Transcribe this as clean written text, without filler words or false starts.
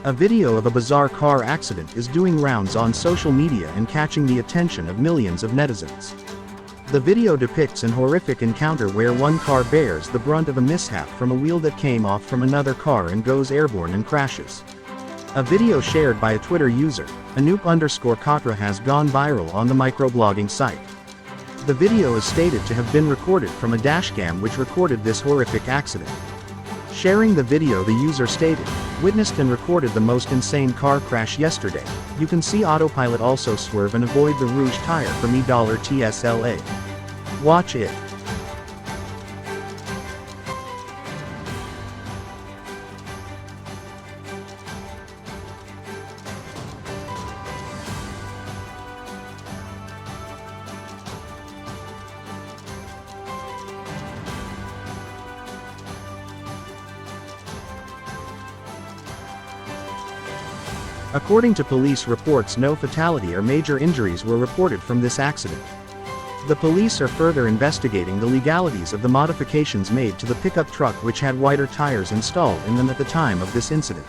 A video of a bizarre car accident is doing rounds on social media and catching the attention of millions of netizens. The video depicts an horrific encounter where one car bears the brunt of a mishap from a wheel that came off from another car and goes airborne and crashes. A video shared by a Twitter user, Anoop_Katra, has gone viral on the microblogging site. The video is stated to have been recorded from a dashcam which recorded this horrific accident. Sharing the video, the user stated, "Witnessed and recorded the most insane car crash yesterday. You can see autopilot also swerve and avoid the rouge tire for me $TSLA. Watch it." According to police reports, no fatality or major injuries were reported from this accident. The police are further investigating the legalities of the modifications made to the pickup truck which had wider tires installed in them at the time of this incident.